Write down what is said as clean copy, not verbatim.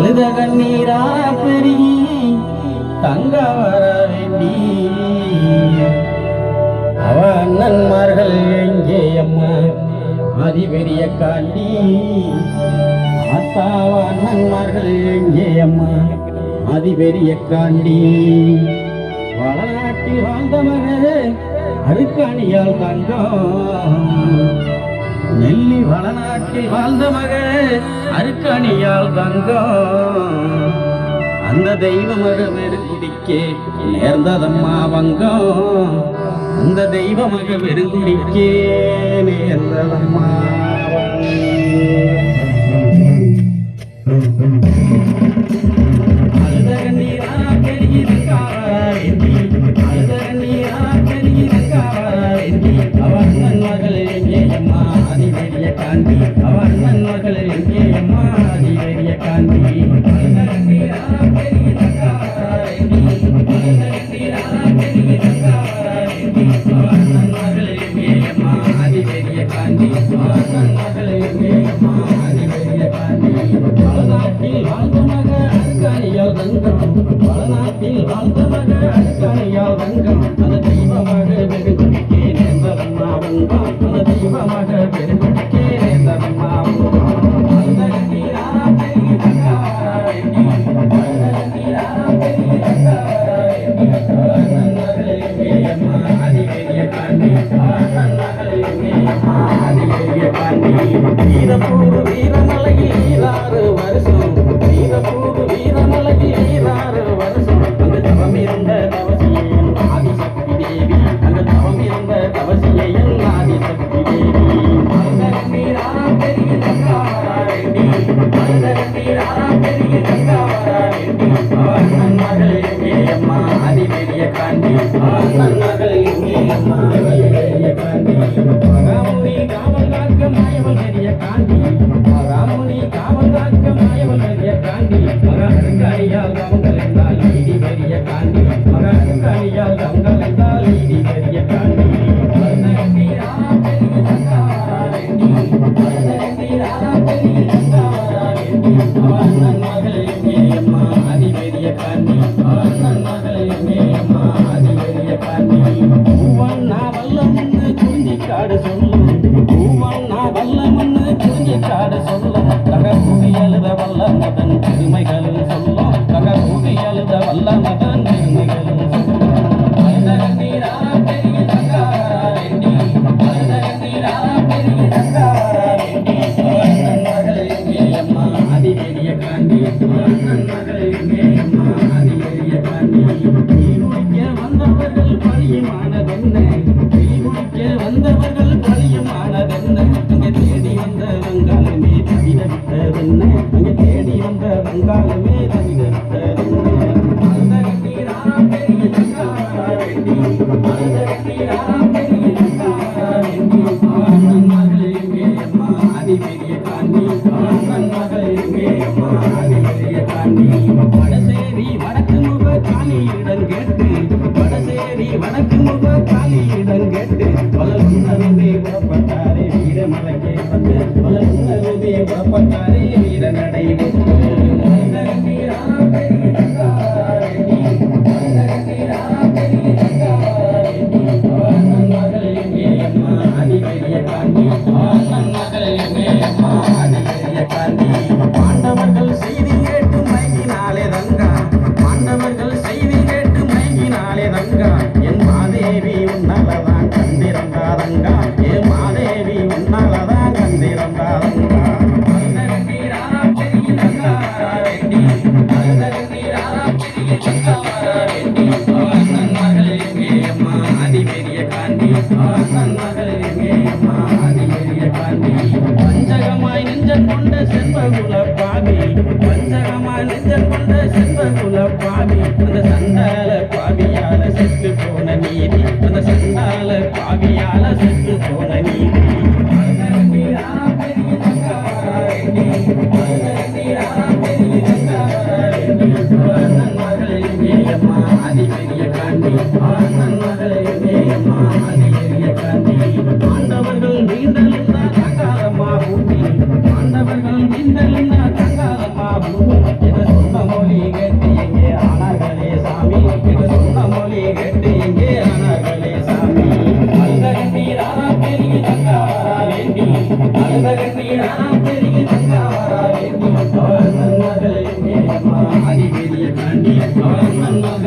அழுத கண்ணீரா பெருகி தங்க வர வேண்டி அவ அண்ணன்மார்கள் எங்கே அம்மா அதிபெரிய காண்டி ஆத்தாவ அண்ணன்மார்கள் எங்கே அம்மா அதிபெரிய காண்டி வளநாட்டில் வாழ்ந்த மகளே அருக்காணியால் தங்கம் நெல்லி வளநாட்டில் வாழ்ந்த மகளே அருக்காணியால் தங்கம் அந்த தெய்வ மக வெறுங்குடிக்கே நேர்ந்ததம்மா வங்கம் அந்த தெய்வ மக வெறுங்குடிக்கே நேர்ந்ததம்மா வளநாட்டில் வாழ்ந்த மக அருக்காணியால் வங்கம் அந்த தெய்வமாக வெறுங்குடிக்கே நேர்ந்ததம்மா வங்கம் அந்த தெய்வமாக வெறுங்குடிக்கே நேர்ந்ததம்மா வீரப்பூர் வீரமலையில் ஈராறு வருஷம் வீரப்பூர் வீரமலையில் ஈராறு வருஷம் அங்கு தவம் இருந்த தவசியன் ஆதிசக்தி தேவி அங்கு தவம் இருந்த தவசியன் ஆதிசக்தி தேவி பெரிய தங்காவராண்டி பெரிய தங்காவராண்டி அண்ணன் மகள் எங்கே அம்மா அதிபெரிய காண்டி அண்ணன் மகள் எங்கே அம்மா அதிபெரிய காண்டி ராமுனி காவல் காக்க மாயவன் பெரிய காண்டி ராமுனி காவல் காக்க மாயவன் பெரிய காண்டி மக அருங்காணியால் கவங்கள் என்றால் இடி பெரிய காண்டி மக அருங்காணியால் கவங்கள் என்றால் இடி பெரிய காண்டி அண்ணன் மகள் எங்கே அம்மா அதிபெரிய காண்டி அண்ணன் மகள் எங்கே அம்மா அதிபெரிய காண்டி பூவண்ணா வல்லம்னு குறிஞ்சிக்காடு சொல்லும் பூவண்ணா வல்லம்னு குறிஞ்சிக்காடு சொல்லும் தக கூடி எழுத வல்ல மதன் பெருமைகளும் சொல்லும் தக கூடி எழுத வல்ல மதன் பெருமைகளும் சொல்லும் பெரிய தங்காவராண்டி பெரிய தங்காவராண்டி அண்ணன் மகள் எங்கே அம்மா அதிபெரிய காண்டி அண்ணன் மகள் எங்கே அம்மா அதிபெரிய காண்டி குடிக்க வந்தவர்கள் பழியுமானதென்ன குடிக்க வந்தவர்கள் பழியுமானதென்ன அங்கே தேடி வந்த வங்காளமே தவிர விட்டதென்ன அங்கே தேடி வந்த வங்காளமே தவிர விட்டதென்ன பெரிய தங்காவராண்டி பெரிய தங்காவராண்டி அண்ணன் மகள் எங்கே அம்மா அதிபெரிய காண்டி அண்ணன் மகள் எங்கே அம்மா அதிபெரிய காண்டி வடசேரி வடக்கு முக காளியிடம் கேட்டு வடசேரி வடக்கு முக காளியிடம் கேட்டு பல உணர்வே புறப்பட்டாரே வீரமலைக்கே வந்து பல உணர்வே புறப்பட்டாரே வீரநடை பாண்டவர்கள் செய்தி கேட்டு மயங்கினாலே தங்கா பாண்டவர்கள் செய்தி கேட்டு மயங்கினாலே தங்கா என் மாதேவி உன்னாலதான் கந்திரந்தாதங்கா என் மாதேவி உன்னாலதான் கந்திரந்தாதங்கா அண்ணன் மகள் எங்கே அம்மா அதிபெரிய காண்டி அண்ணன் மகள் எங்கே அம்மா அதிபெரிய காண்டி பஞ்சகமாய் நெஞ்சம் கொண்ட செல்வகுல பாவி பஞ்சகமாய் நெஞ்சம் கொண்ட செல்வகுல பாவி அந்த சண்டால பாவியால செத்து போன நீதி அந்த சண்டால பாவியால செத்து போன நீதி அண்ணன் மகள் எங்கே அம்மா அதிபெரிய காண்டி அண்ணன் மகள் எங்கே அம்மா அதிபெரிய காண்டி பாண்டவர்கள் நீண்டலிருந்த தங்காரம்மா பூமி பாண்டவர்கள் நீண்டலிருந்த தங்காரம்மா பூமி அதிபெரிய காண்டி நன்மகள்